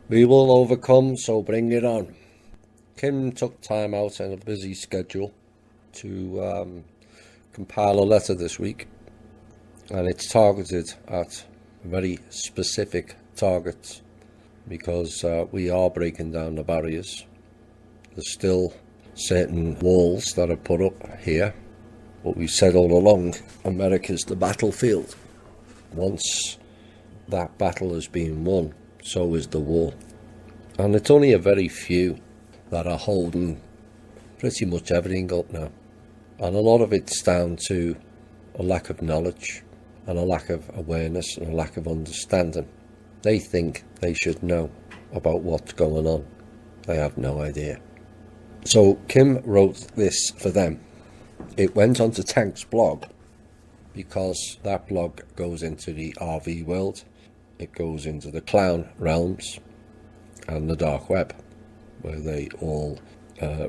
We will overcome, so bring it on. Kim took time out in a busy schedule to compile a letter this week, and it's targeted at very specific targets because we are breaking down the barriers. There's still certain walls that are put up here, but we said all along, America's the battlefield. Once that battle has been won, so is the war. And it's only a very few that are holding pretty much everything up now. And a lot of it's down to a lack of knowledge and a lack of awareness and a lack of understanding. They think they should know about what's going on. They have no idea. So Kim wrote this for them. It went onto Tank's blog because that blog goes into the RV world. It goes into the clown realms and the dark web, where they all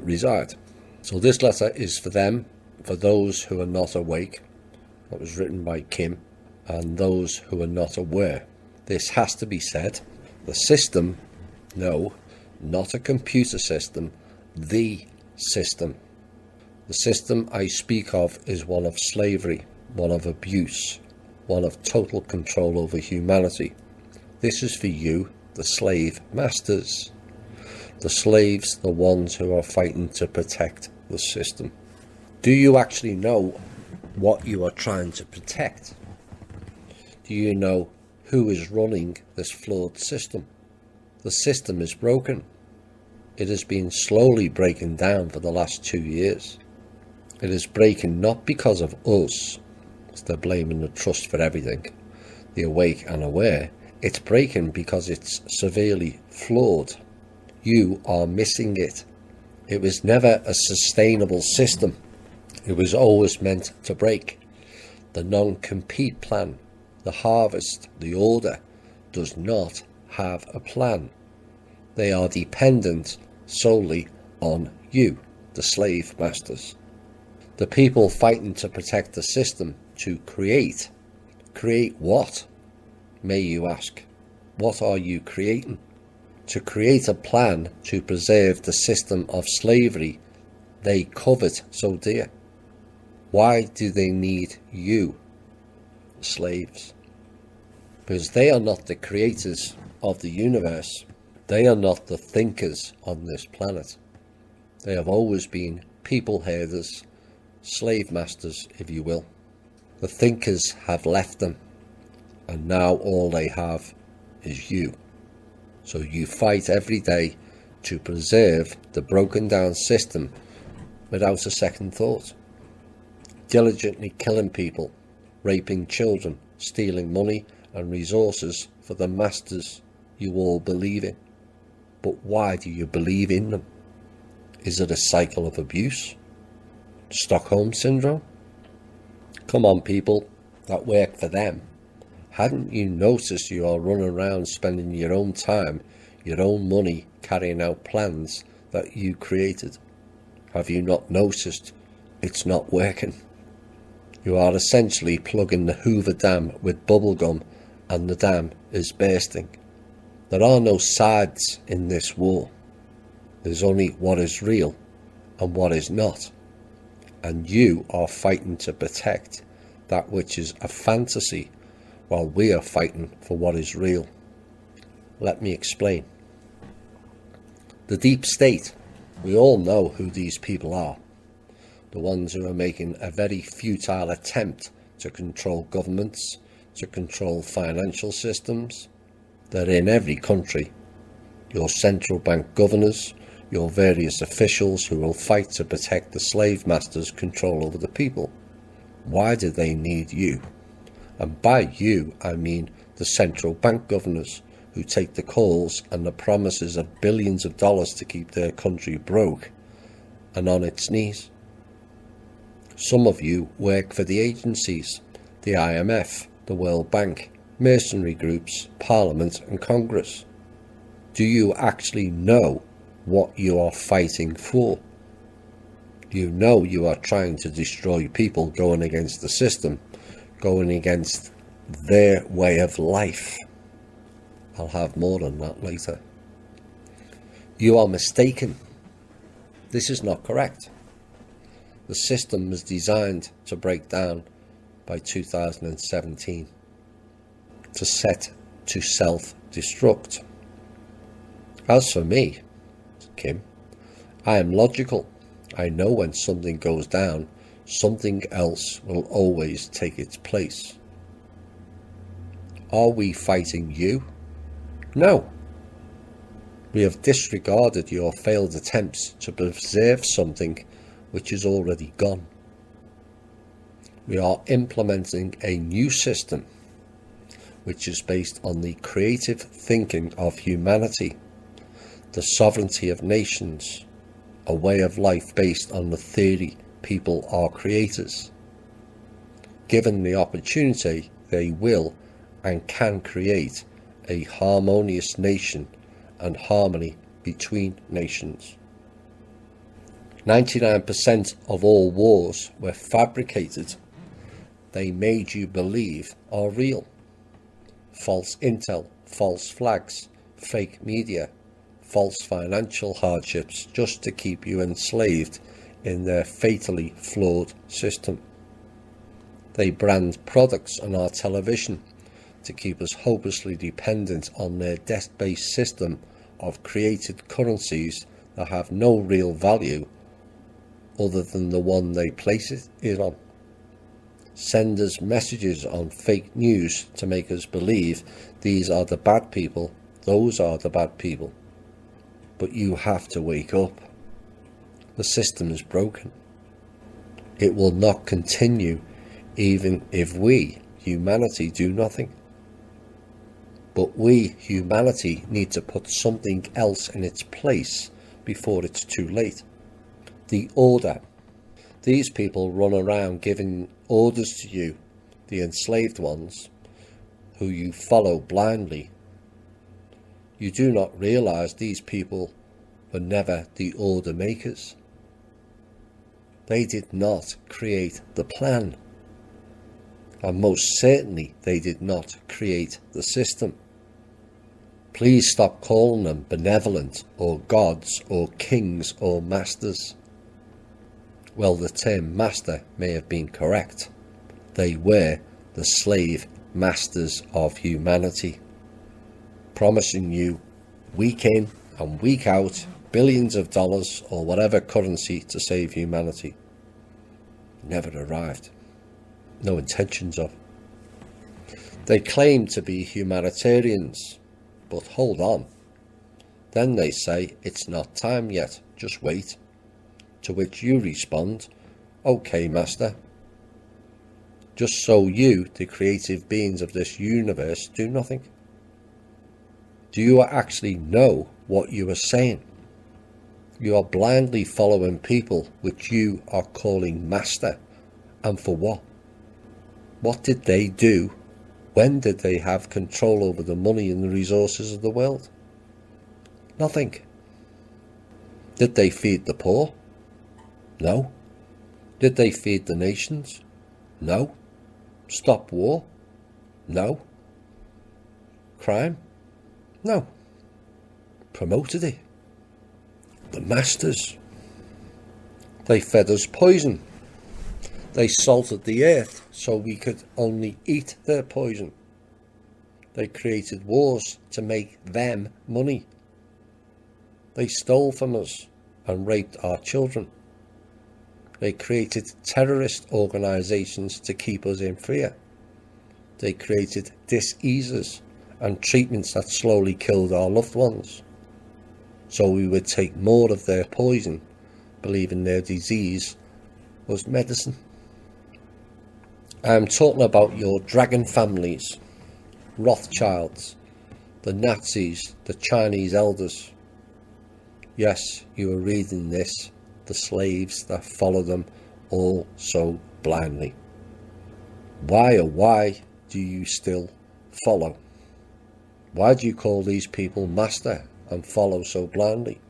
reside. So this letter is for them, for those who are not awake. That was written by Kim, and those who are not aware. This has to be said. The system, no, not a computer system, the system. The system I speak of is one of slavery, one of abuse, one of total control over humanity. This is for you, the slave masters. The slaves, the ones who are fighting to protect the system. Do you actually know what you are trying to protect? Do you know who is running this flawed system? The system is broken. It has been slowly breaking down for the last 2 years. It is breaking not because of us, as they're blaming the trust for everything, the awake and aware. It's breaking because it's severely flawed. You are missing it. It was never a sustainable system. It was always meant to break. The non-compete plan, the harvest, the order, does not have a plan. They are dependent solely on you, the slave masters. The people fighting to protect the system, to create. Create what, may you ask? What are you creating? To create a plan to preserve the system of slavery they covet so dear. Why do they need you, slaves? Because they are not the creators of the universe. They are not the thinkers on this planet. They have always been people herders, slave masters, if you will. The thinkers have left them, and now all they have is you. So you fight every day to preserve the broken down system without a second thought. Diligently killing people, raping children, stealing money and resources for the masters you all believe in. But why do you believe in them? Is it a cycle of abuse? Stockholm Syndrome? Come on, people that work for them. Hadn't you noticed you are running around spending your own time, your own money, carrying out plans that you created? Have you not noticed it's not working? You are essentially plugging the Hoover Dam with bubblegum and the dam is bursting. There are no sides in this war. There's only what is real and what is not. And you are fighting to protect that which is a fantasy while we are fighting for what is real. Let me explain. The deep state, we all know who these people are. The ones who are making a very futile attempt to control governments, to control financial systems. They're in every country. Your central bank governors, your various officials who will fight to protect the slave masters' control over the people. Why do they need you? And by you, I mean the central bank governors who take the calls and the promises of billions of dollars to keep their country broke and on its knees. Some of you work for the agencies, the IMF, the World Bank, mercenary groups, Parliament and Congress. Do you actually know what you are fighting for? You know you are trying to destroy people going against the system, going against their way of life. I'll have more on that later. You are mistaken. This is not correct. The system was designed to break down by 2017, to set to self-destruct. As for me, Kim, I am logical. I know when something goes down, something else will always take its place. Are we fighting you? No. We have disregarded your failed attempts to preserve something which is already gone. We are implementing a new system which is based on the creative thinking of humanity, the sovereignty of nations, a way of life based on the theory people are creators. Given the opportunity, they will and can create a harmonious nation and harmony between nations. 99% of all wars were fabricated. They made you believe are real. False intel, false flags, fake media, false financial hardships, just to keep you enslaved in their fatally flawed system. They brand products on our television to keep us hopelessly dependent on their debt-based system of created currencies that have no real value other than the one they place it on. Send us messages on fake news to make us believe these are the bad people, those are the bad people. But you have to wake up. The system is broken. It will not continue even if we, humanity, do nothing. But we, humanity, need to put something else in its place before it's too late. The order. These people run around giving orders to you, the enslaved ones, who you follow blindly. You do not realize these people were never the order makers. They did not create the plan. And most certainly they did not create the system. Please stop calling them benevolent or gods or kings or masters. Well, the term master may have been correct. They were the slave masters of humanity, promising you week in and week out billions of dollars or whatever currency to save humanity. Never arrived. No intentions of. They claim to be humanitarians, but hold on. Then they say it's not time yet, just wait. To which you respond, okay, master. Just so you, the creative beings of this universe, do nothing. Do you actually know what you are saying? You are blindly following people which you are calling master. And for what? What did they do? When did they have control over the money and the resources of the world? Nothing. Did they feed the poor? No. Did they feed the nations? No. Stop war? No. Crime? No. Promoted it. The masters. They fed us poison. They salted the earth so we could only eat their poison. They created wars to make them money. They stole from us and raped our children. They created terrorist organizations to keep us in fear. They created diseases and treatments that slowly killed our loved ones, so we would take more of their poison, believing their disease was medicine. I am talking about your dragon families, Rothschilds, the Nazis, the Chinese elders. Yes, you are reading this. The slaves that follow them all so blindly. Why, oh why do you still follow? Why do you call these people master and follow so blindly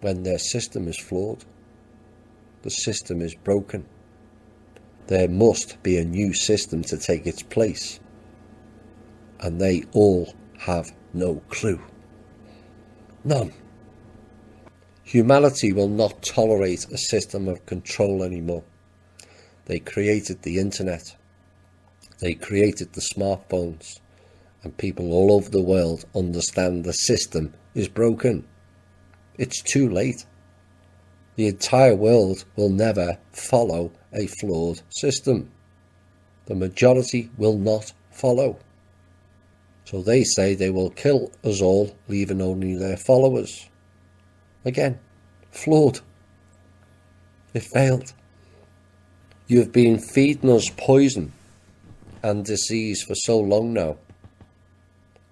when their system is flawed? The system is broken. There must be a new system to take its place, and they all have no clue. None. Humanity will not tolerate a system of control anymore. They created the internet. They created the smartphones. And people all over the world understand the system is broken. It's too late. The entire world will never follow a flawed system. The majority will not follow. So they say they will kill us all, leaving only their followers. Again, flawed. It failed. You have been feeding us poison and disease for so long now.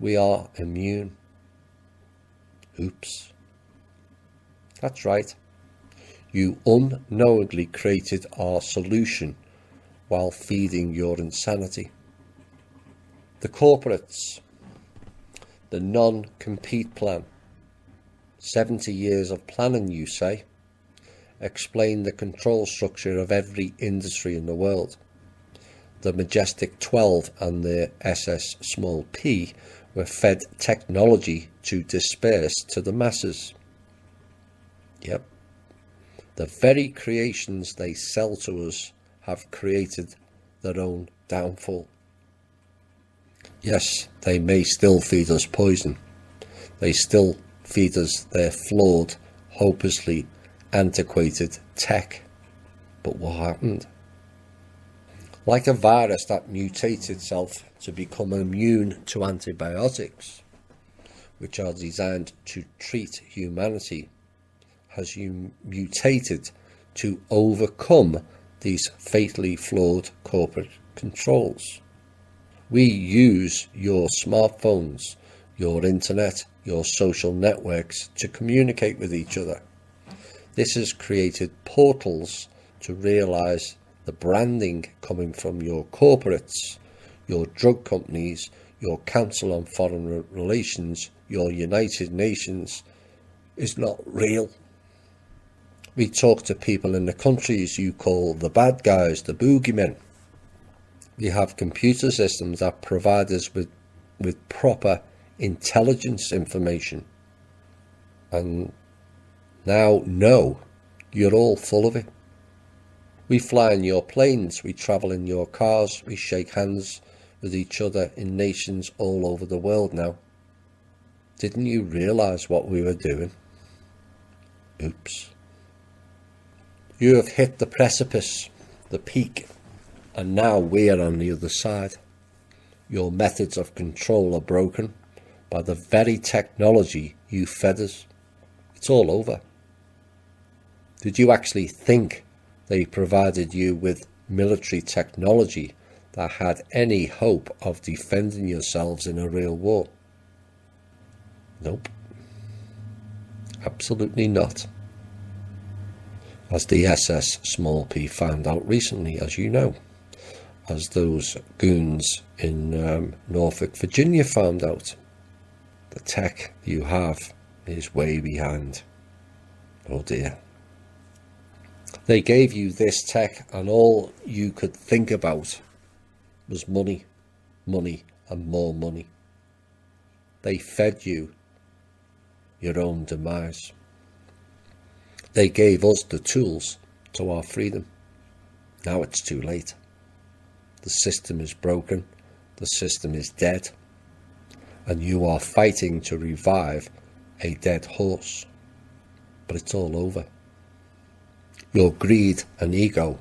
We are immune. Oops. That's right. You unknowingly created our solution while feeding your insanity. The corporates, the non-compete plan, 70 years of planning, you say, explain the control structure of every industry in the world. The Majestic 12 and the SS small p were fed technology to disperse to the masses. Yep. The very creations they sell to us have created their own downfall. Yes, they may still feed us poison. They still feed us their flawed, hopelessly antiquated tech. But what happened? Like a virus that mutates itself to become immune to antibiotics, which are designed to treat humanity, has mutated to overcome these fatally flawed corporate controls. We use your smartphones, your internet, your social networks to communicate with each other. This has created portals to realize the branding coming from your corporates, your drug companies, your Council on Foreign Relations, your United Nations is not real. We talk to people in the countries you call the bad guys, the boogeymen. We have computer systems that provide us with proper intelligence information. And now, no, you're all full of it. We fly in your planes, we travel in your cars, we shake hands with each other in nations all over the world now. Didn't you realize what we were doing? Oops. You have hit the precipice, the peak, and now we're on the other side. Your methods of control are broken by the very technology you fed us. It's all over. Did you actually think they provided you with military technology that had any hope of defending yourselves in a real war? Nope. Absolutely not. As the SS small p found out recently, as you know. As those goons in Norfolk, Virginia found out. The tech you have is way behind. Oh dear. They gave you this tech and all you could think about was money, money and more money. They fed you your own demise. They gave us the tools to our freedom. Now it's too late. The system is broken. The system is dead. And you are fighting to revive a dead horse. But it's all over. Your greed and ego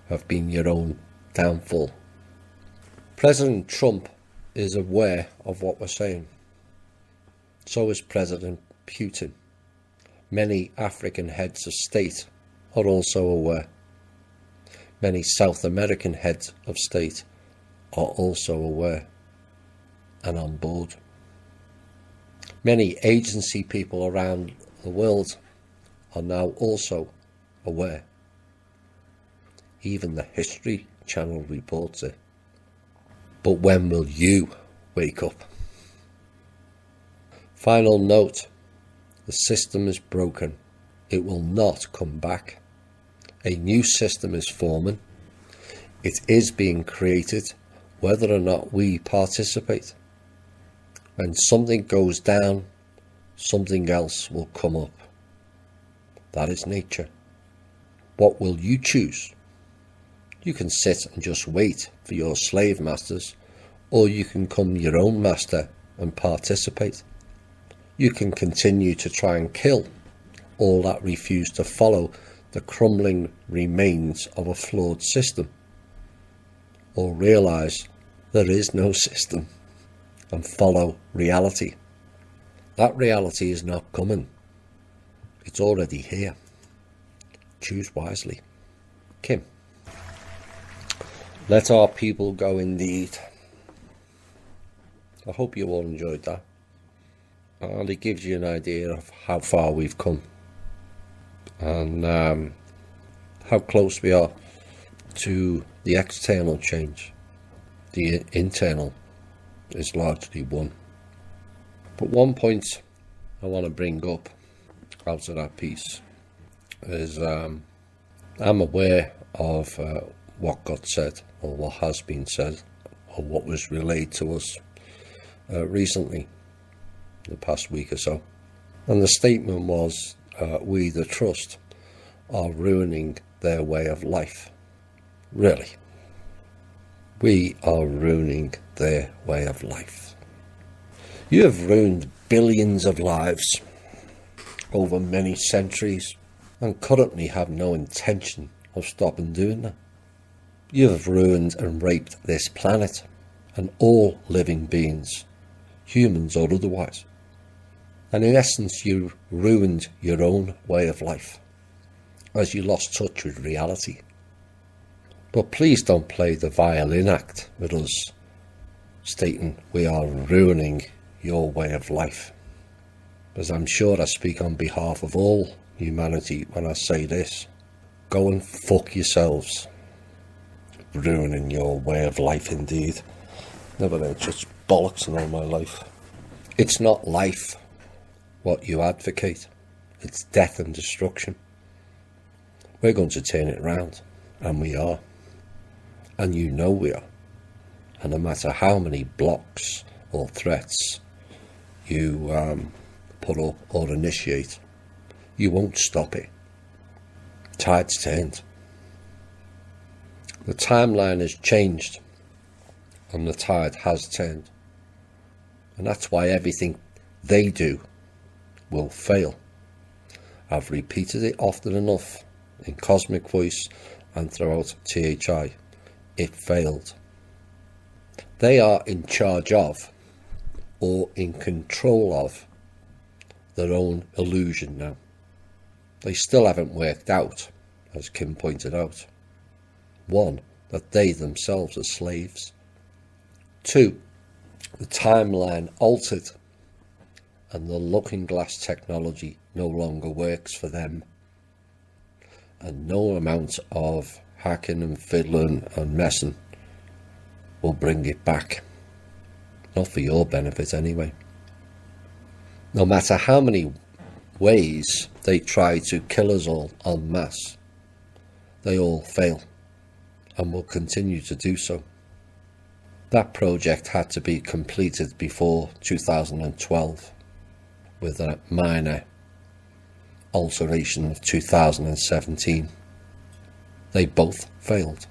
have been your own downfall. President Trump is aware of what we're saying. So is President Putin. Many African heads of state are also aware. Many South American heads of state are also aware and on board. Many agency people around the world are now also aware. Even the History Channel reports it. But when will you wake up? Final note. The system is broken. It will not come back. A new system is forming. It is being created, whether or not we participate. When something goes down, something else will come up. That is nature. What will you choose? You can sit and just wait for your slave masters, or you can become your own master and participate. You can continue to try and kill all that refuse to follow the crumbling remains of a flawed system, or realize there is no system and follow reality. That reality is not coming. It's already here. Choose wisely. Kim. Let our people go indeed. I hope you all enjoyed that. And it gives you an idea of how far we've come and how close we are to the external change. The internal is largely won. But one point I want to bring up out of that piece is I'm aware of what got said, or what has been said, or what was relayed to us recently, the past week or so. And the statement was, we the trust are ruining their way of life. Really? We are ruining their way of life. You have ruined billions of lives over many centuries and currently have no intention of stopping doing that. You have ruined and raped this planet and all living beings, humans or otherwise. And in essence, you ruined your own way of life as you lost touch with reality. But please don't play the violin act with us, stating we are ruining your way of life. As I'm sure I speak on behalf of all humanity when I say this. Go and fuck yourselves. Ruining your way of life indeed. Never heard such bollocks in all my life. It's not life what you advocate. It's death and destruction. We're going to turn it round, and we are. And you know we are. And no matter how many blocks or threats you put up or initiate, you won't stop it. Tide's turned. The timeline has changed and the tide has turned. And that's why everything they do will fail. I've repeated it often enough in Cosmic Voice and throughout THI. It failed. They are in charge of, or in control of, their own illusion now. They still haven't worked out, as Kim pointed out. 1, that they themselves are slaves. 2, the timeline altered and the looking glass technology no longer works for them. And no amount of hacking and fiddling and messing will bring it back. Not for your benefit anyway. No matter how many ways they try to kill us all en masse, they all fail and will continue to do so. That project had to be completed before 2012 with a minor alteration of 2017. They both failed.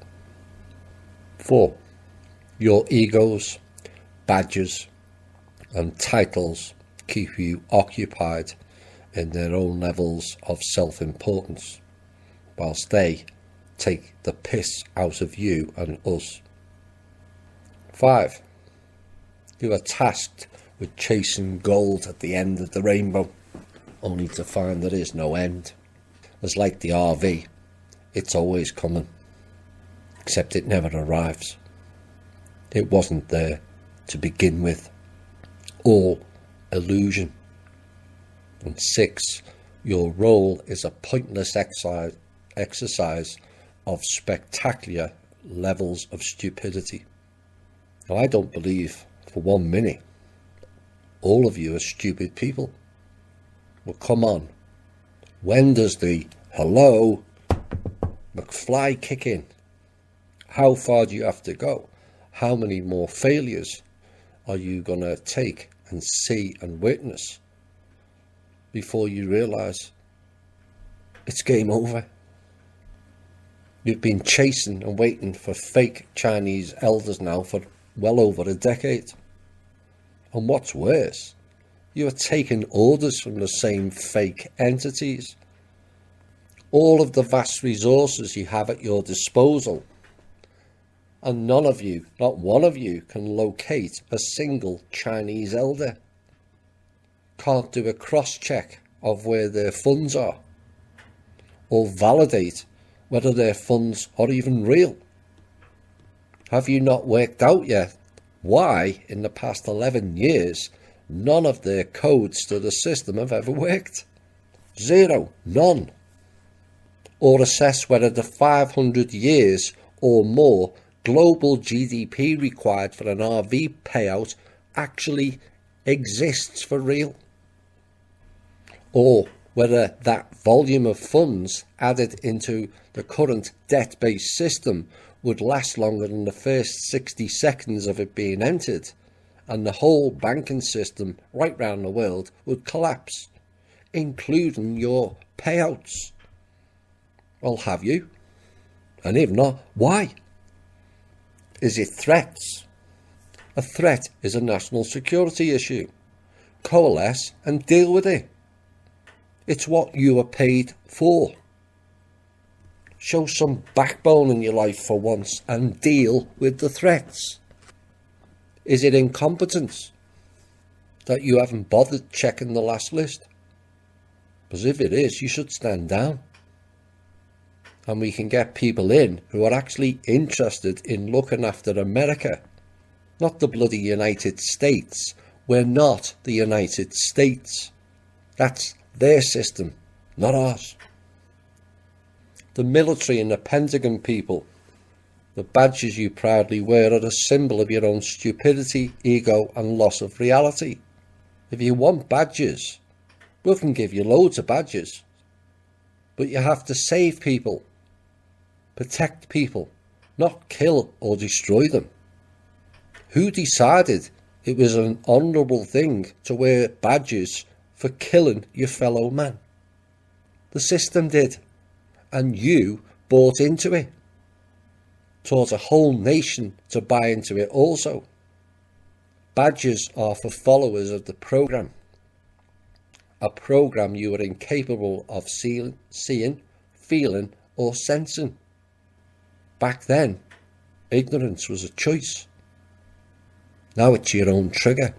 4, your egos, badges and titles keep you occupied in their own levels of self-importance, whilst they take the piss out of you and us. 5, you are tasked with chasing gold at the end of the rainbow, only to find there is no end. As like the RV, it's always coming, except it never arrives. It wasn't there to begin with. All illusion. And 6, your role is a pointless exercise of spectacular levels of stupidity. Now, I don't believe for 1 minute all of you are stupid people. Well, come on. When does the hello McFly kick in? How far do you have to go? How many more failures are you going to take and see and witness before you realise It's game over. You've been chasing and waiting for fake Chinese elders now for well over a decade. And what's worse, you are taking orders from the same fake entities. All of the vast resources you have at your disposal, and none of you, not one of you, can locate a single Chinese elder. Can't do a cross-check of where their funds are, or validate whether their funds are even real. Have you not worked out yet why, in the past 11 years, none of their codes to the system have ever worked? Zero, none. Or assess whether the 500 years or more global GDP required for an RV payout actually exists for real. Or whether that volume of funds added into the current debt-based system would last longer than the first 60 seconds of it being entered, and the whole banking system right round the world would collapse, including your payouts. Well, have you? And if not, why? Is it threats? A threat is a national security issue. Coalesce and deal with it. It's what you are paid for. Show some backbone in your life for once and deal with the threats. Is it incompetence that you haven't bothered checking the last list? Because if it is, you should stand down. And we can get people in who are actually interested in looking after America, not the bloody United States. We're not the United States. That's their system, not ours. The military and the Pentagon people, the badges you proudly wear are a symbol of your own stupidity, ego and loss of reality. If you want badges, we can give you loads of badges. But you have to save people, protect people, not kill or destroy them. Who decided it was an honourable thing to wear badges for killing your fellow man? The system did, and you bought into it. Taught a whole nation to buy into it also. Badges are for followers of the program, a program you are incapable of seeing, feeling or sensing. Back then, ignorance was a choice. Now it's your own trigger,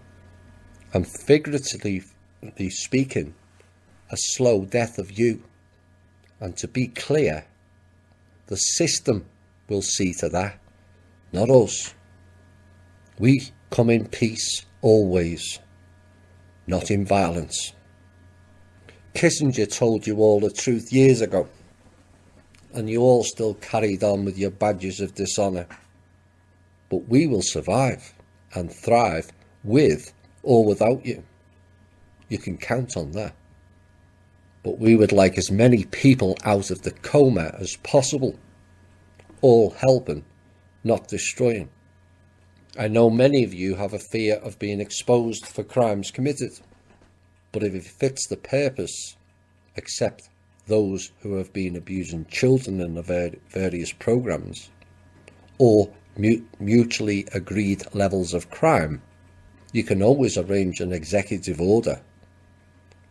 and figuratively speaking, a slow death of you. And to be clear, the system will see to that, not us. We come in peace always, not in violence. Kissinger told you all the truth years ago, and you all still carried on with your badges of dishonour. But we will survive and thrive with or without you. You can count on that. But we would like as many people out of the coma as possible, all helping, not destroying. I know many of you have a fear of being exposed for crimes committed, but if it fits the purpose, except those who have been abusing children in the various programs, or mutually agreed levels of crime, you can always arrange an executive order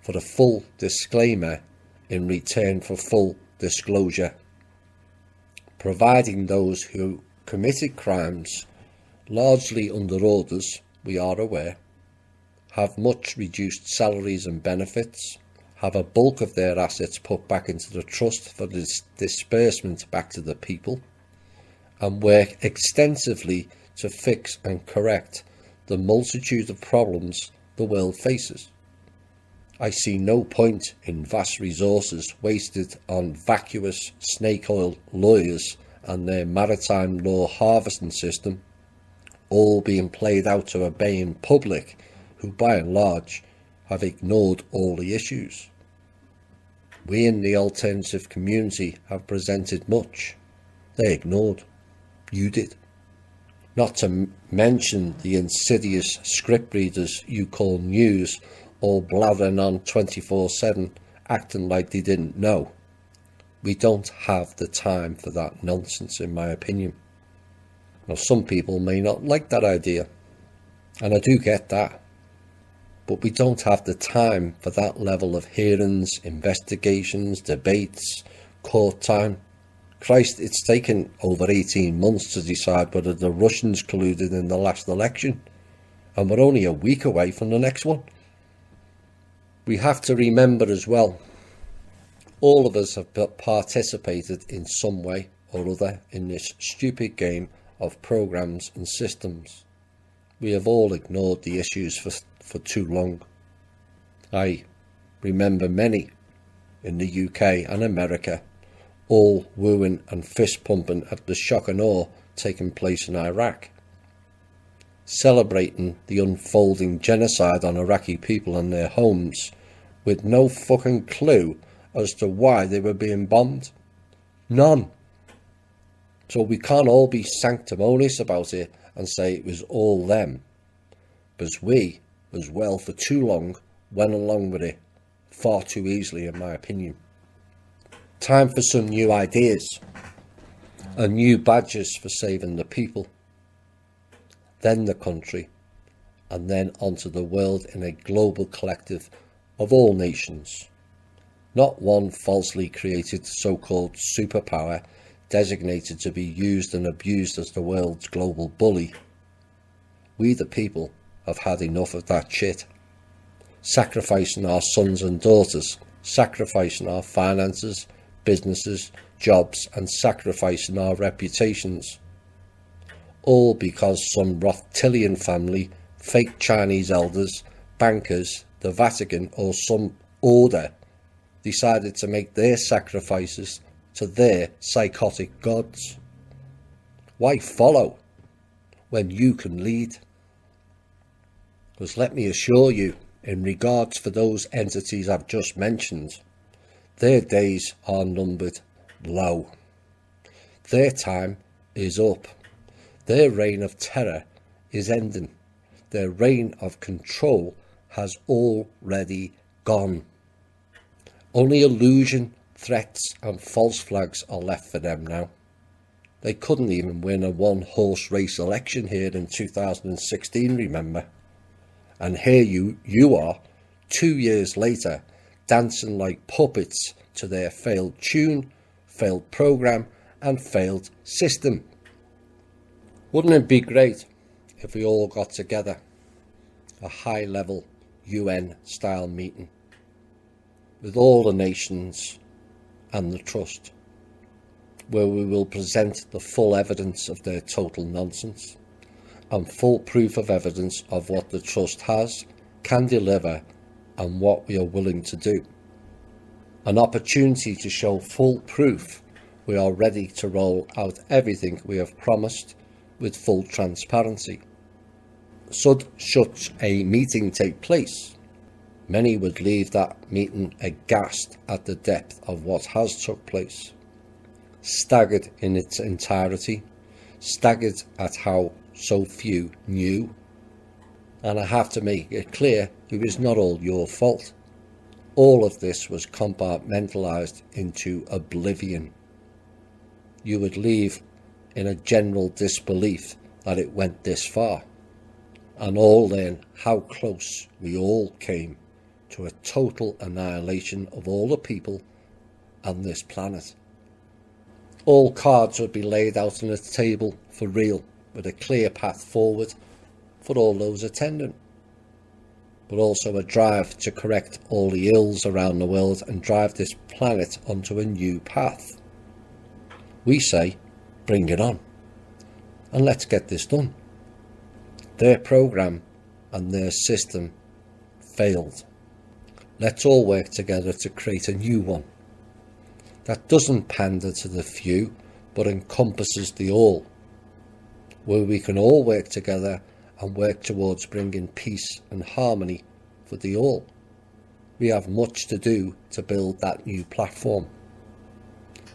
for a full disclaimer in return for full disclosure, providing those who committed crimes, largely under orders, we are aware, have much reduced salaries and benefits, have a bulk of their assets put back into the trust for disbursement back to the people, and work extensively to fix and correct the multitude of problems the world faces. I see no point in vast resources wasted on vacuous snake oil lawyers and their maritime law harvesting system, all being played out to a baying public who by and large have ignored all the issues. We in the alternative community have presented much. They ignored. You did. Not to mention the insidious script readers you call news, all blathering on 24/7, acting like they didn't know. We don't have the time for that nonsense, in my opinion. Now, some people may not like that idea, and I do get that, but we don't have the time for that level of hearings, investigations, debates, court time. Christ, it's taken over 18 months to decide whether the Russians colluded in the last election, and we're only a week away from the next one. We have to remember as well, all of us have participated in some way or other in this stupid game of programs and systems. We have all ignored the issues for too long. I remember many in the UK and America all wooing and fist pumping at the shock and awe taking place in Iraq, celebrating the unfolding genocide on Iraqi people and their homes with no fucking clue as to why they were being bombed. None. So we can't all be sanctimonious about it and say it was all them, because we, as well, for too long went along with it far too easily, in my opinion. Time for some new ideas and new badges for saving the people, then the country, and then onto the world in a global collective of all nations, not one falsely created so-called superpower designated to be used and abused as the world's global bully. We the people have had enough of that shit. Sacrificing our sons and daughters, sacrificing our finances, businesses, jobs, and sacrificing our reputations. All because some Rothschildian family, fake Chinese elders, bankers, the Vatican, or some order decided to make their sacrifices to their psychotic gods. Why follow when you can lead? Because let me assure you, in regards for those entities I've just mentioned, their days are numbered low. Their time is up. Their reign of terror is ending. Their reign of control has already gone. Only illusion, threats and false flags are left for them now. They couldn't even win a one-horse race election here in 2016, remember? And here you are, 2 years later, dancing like puppets to their failed tune, failed program and failed system. Wouldn't it be great if we all got together, a high-level UN-style meeting with all the nations and the trust, where we will present the full evidence of their total nonsense and full proof of evidence of what the trust has, can deliver and what we are willing to do. An opportunity to show full proof we are ready to roll out everything we have promised with full transparency. Should such a meeting take place, many would leave that meeting aghast at the depth of what has took place, staggered in its entirety, staggered at how so few knew. And I have to make it clear, it was not all your fault. All of this was compartmentalized into oblivion. You would leave in a general disbelief that it went this far, and all learn how close we all came to a total annihilation of all the people on this planet. All cards would be laid out on a table for real, with a clear path forward for all those attending, but also a drive to correct all the ills around the world and drive this planet onto a new path. We say, bring it on, and let's get this done. Their program and their system failed. Let's all work together to create a new one that doesn't pander to the few but encompasses the all, where we can all work together and work towards bringing peace and harmony for the all. We have much to do to build that new platform.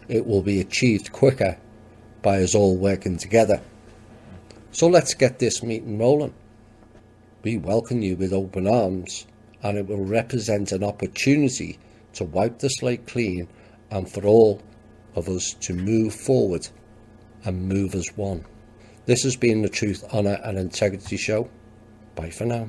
It will be achieved quicker by us all working together. So let's get this meeting rolling. We welcome you with open arms, and it will represent an opportunity to wipe the slate clean and for all of us to move forward and move as one. This has been the Truth, Honour and Integrity Show. Bye for now.